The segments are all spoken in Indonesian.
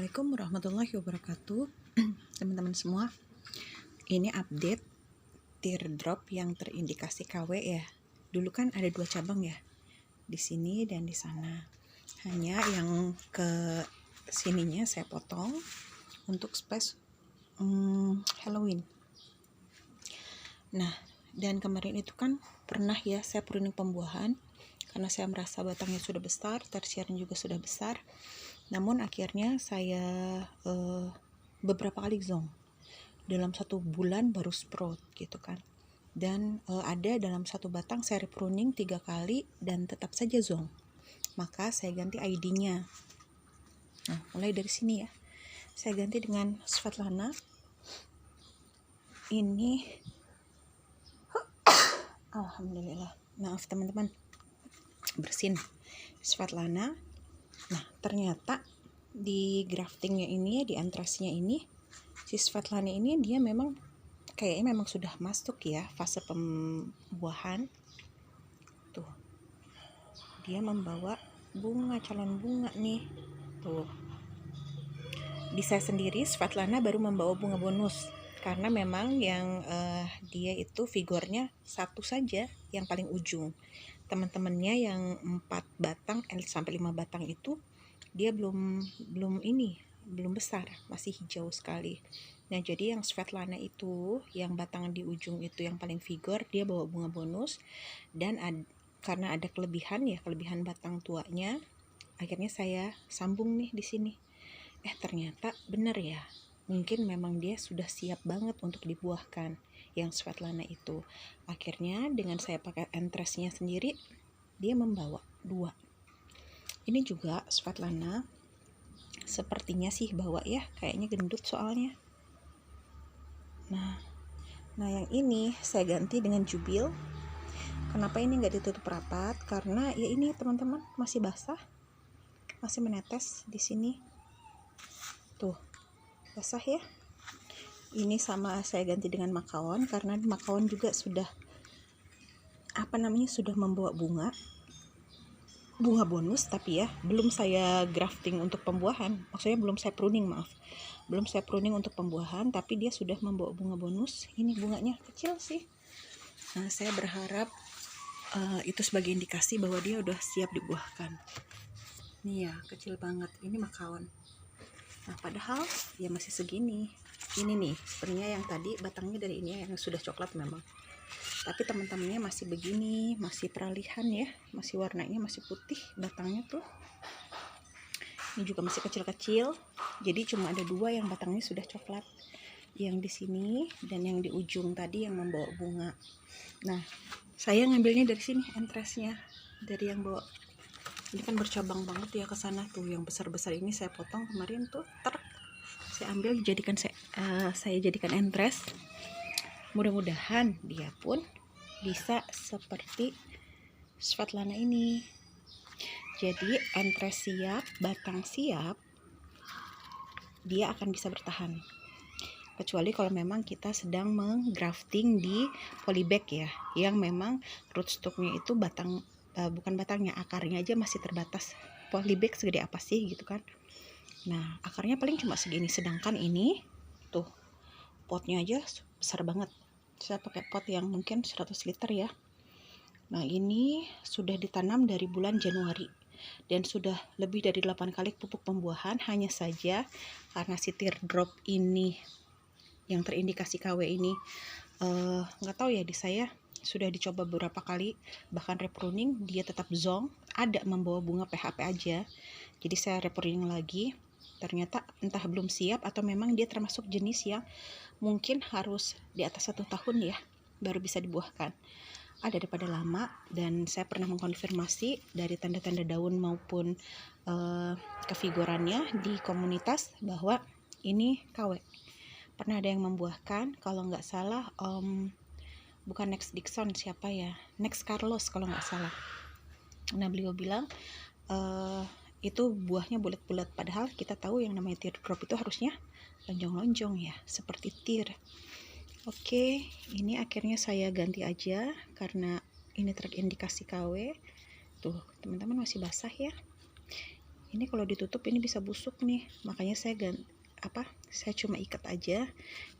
Assalamualaikum warahmatullahi wabarakatuh. Teman-teman semua, ini update teardrop yang terindikasi KW ya. Dulu kan ada 2 cabang ya, di sini dan di sana. Hanya yang ke sininya saya potong untuk space Halloween. Nah, dan kemarin itu kan pernah ya saya pruning pembuahan karena saya merasa batangnya sudah besar, tersiernya juga sudah besar. Namun akhirnya saya beberapa kali zong dalam 1 bulan baru sprout gitu kan. Dan ada dalam 1 batang saya repruning 3 kali dan tetap saja zong. Maka saya ganti ID-nya. Nah, mulai dari sini ya. Saya ganti dengan Svetlana. Ini alhamdulillah. Maaf teman-teman. Bersin. Svetlana. Nah, ternyata di graftingnya ini, di antrasnya ini, si Svetlana ini dia memang kayaknya memang sudah masuk ya fase pembuahan. Tuh, dia membawa bunga, calon bunga nih. Tuh, di saya sendiri Svetlana baru membawa bunga bonus karena memang yang dia itu figurnya 1 saja yang paling ujung. Teman-temannya yang 4 batang sampai 5 batang itu dia belum besar, masih hijau sekali. Nah, jadi yang Svetlana itu yang batang di ujung itu yang paling figure, dia bawa bunga bonus. Dan karena ada kelebihan batang tuanya, akhirnya saya sambung nih di sini. Ternyata benar ya, mungkin memang dia sudah siap banget untuk dibuahkan yang Svetlana itu. Akhirnya dengan saya pakai entrasnya sendiri, dia membawa 2. Ini juga Svetlana, sepertinya sih bawa ya, kayaknya gendut soalnya. Nah yang ini saya ganti dengan Jubil. Kenapa ini nggak ditutup rapat? Karena ya ini teman-teman masih basah, masih menetes di sini. Tuh, basah ya. Ini sama saya ganti dengan Makaon karena Makaon juga sudah sudah membawa bunga bonus, tapi ya belum saya grafting untuk pembuahan, maksudnya belum saya pruning untuk pembuahan, tapi dia sudah membawa bunga bonus. Ini bunganya kecil sih. Nah, saya berharap itu sebagai indikasi bahwa dia udah siap dibuahkan. Nih ya, kecil banget. Ini Makaon. Nah, padahal ya masih segini. Ini nih, sebenarnya yang tadi batangnya dari ini yang sudah coklat memang. Tapi teman-temannya masih begini, masih peralihan ya, masih warnanya masih putih batangnya tuh. Ini juga masih kecil-kecil. Jadi cuma ada 2 yang batangnya sudah coklat. Yang di sini dan yang di ujung tadi yang membawa bunga. Nah, saya ngambilnya dari sini entrasnya, dari yang bawa. Ini kan bercabang banget ya ke sana tuh. Yang besar-besar ini saya potong kemarin tuh, saya ambil saya jadikan entres. Mudah-mudahan dia pun bisa seperti Svetlana ini. Jadi entres siap, batang siap, dia akan bisa bertahan. Kecuali kalau memang kita sedang menggrafting di polybag ya, yang memang rootstocknya itu bukan batangnya, akarnya aja masih terbatas. Polybag segede apa sih gitu kan. Nah, akarnya paling cuma segini, sedangkan ini tuh potnya aja besar banget. Saya pakai pot yang mungkin 100 liter ya. Nah, ini sudah ditanam dari bulan Januari dan sudah lebih dari 8 kali pupuk pembuahan. Hanya saja karena si teardrop ini yang terindikasi KW ini nggak tahu ya, di saya sudah dicoba beberapa kali, bahkan repruning, dia tetap zong, ada membawa bunga PHP aja. Jadi saya repruning lagi, ternyata entah belum siap atau memang dia termasuk jenis yang mungkin harus di atas 1 tahun ya baru bisa dibuahkan. Ada daripada lama, dan saya pernah mengkonfirmasi dari tanda-tanda daun maupun kefigurannya di komunitas bahwa ini KW. Pernah ada yang membuahkan, kalau nggak salah bukan Next Dixon, siapa ya, Next Carlos kalau nggak salah. Nah, beliau bilang itu buahnya bulat-bulat, padahal kita tahu yang namanya teardrop itu harusnya lonjong-lonjong ya, seperti tir. Oke, ini akhirnya saya ganti aja karena ini terindikasi KW. Tuh, teman-teman masih basah ya. Ini kalau ditutup ini bisa busuk nih, makanya saya saya cuma ikat aja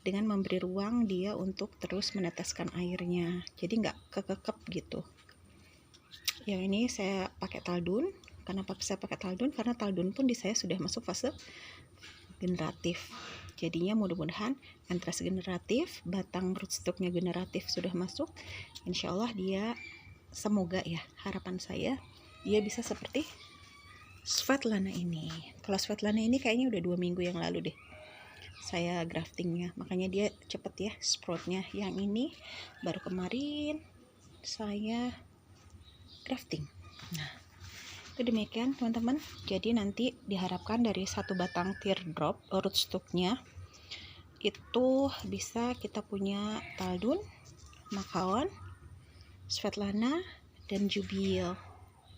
dengan memberi ruang dia untuk terus meneteskan airnya, jadi nggak kekekep gitu. Yang ini saya pakai taldun. Kenapa saya pakai taldun? Karena taldun pun di saya sudah masuk fase generatif. Jadinya mudah-mudahan entres generatif, batang rootstocknya generatif sudah masuk. Insya Allah dia, semoga ya, harapan saya dia bisa seperti Svetlana ini. Kalau Svetlana ini kayaknya udah 2 minggu yang lalu deh saya graftingnya, makanya dia cepet ya sproutnya. Yang ini baru kemarin saya grafting. Nah, itu demikian teman-teman. Jadi nanti diharapkan dari satu batang teardrop rootstocknya itu bisa kita punya taldun, makaon, Svetlana, dan jubil.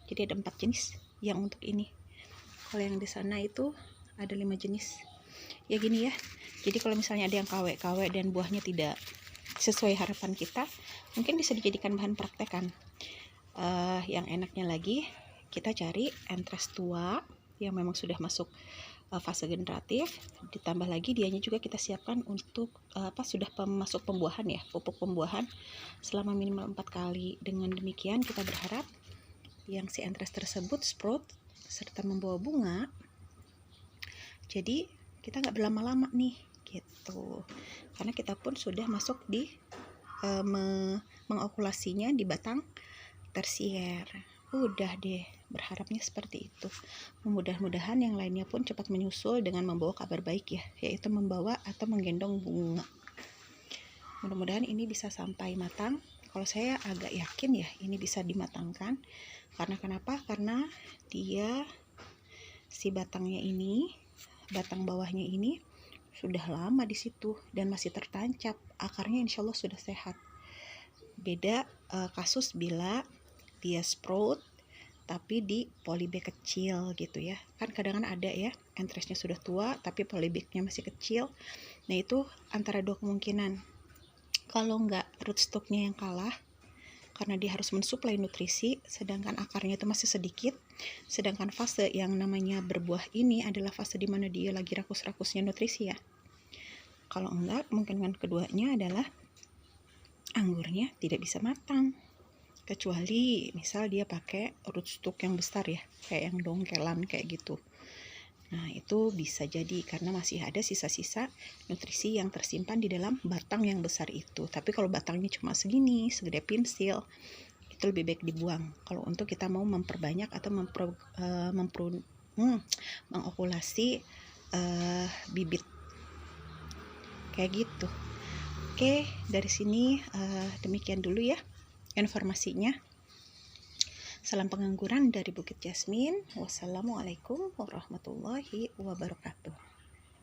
Jadi ada 4 jenis yang untuk ini. Kalau yang di sana itu ada 5 jenis. Ya gini ya. Jadi kalau misalnya ada yang KW dan buahnya tidak sesuai harapan kita, mungkin bisa dijadikan bahan praktekan. Yang enaknya lagi kita cari entres tua yang memang sudah masuk fase generatif, ditambah lagi dianya juga kita siapkan untuk sudah masuk pembuahan ya, pupuk pembuahan selama minimal 4 kali. Dengan demikian kita berharap yang si entres tersebut sprout serta membawa bunga, jadi kita nggak berlama-lama nih gitu, karena kita pun sudah masuk di mengokulasinya di batang tersier. Udah deh, berharapnya seperti itu. Mudah-mudahan yang lainnya pun cepat menyusul dengan membawa kabar baik ya, yaitu membawa atau menggendong bunga. Mudah-mudahan ini bisa sampai matang. Kalau saya agak yakin ya ini bisa dimatangkan. Karena kenapa? Karena dia si batangnya ini, batang bawahnya ini sudah lama di situ dan masih tertancap. Akarnya insya Allah sudah sehat. Beda kasus bila dia sprout tapi di polybag kecil gitu ya. Kan kadang-kadang ada ya entresnya sudah tua tapi polybagnya masih kecil. Nah itu antara 2 kemungkinan. Kalau nggak rootstocknya yang kalah karena dia harus mensuplai nutrisi, sedangkan akarnya itu masih sedikit. Sedangkan fase yang namanya berbuah ini adalah fase dimana dia lagi rakus-rakusnya nutrisi ya. Kalau enggak, kemungkinan keduanya adalah anggurnya tidak bisa matang. Kecuali misal dia pakai rootstock yang besar ya, kayak yang dongkelan kayak gitu. Nah itu bisa jadi karena masih ada sisa-sisa nutrisi yang tersimpan di dalam batang yang besar itu. Tapi kalau batangnya cuma segini, segede pensil, itu lebih baik dibuang. Kalau untuk kita mau memperbanyak atau mengokulasi bibit kayak gitu. Oke, dari sini demikian dulu ya informasinya. Salam pengangguran dari Bukit Jasmine. Wassalamualaikum warahmatullahi wabarakatuh.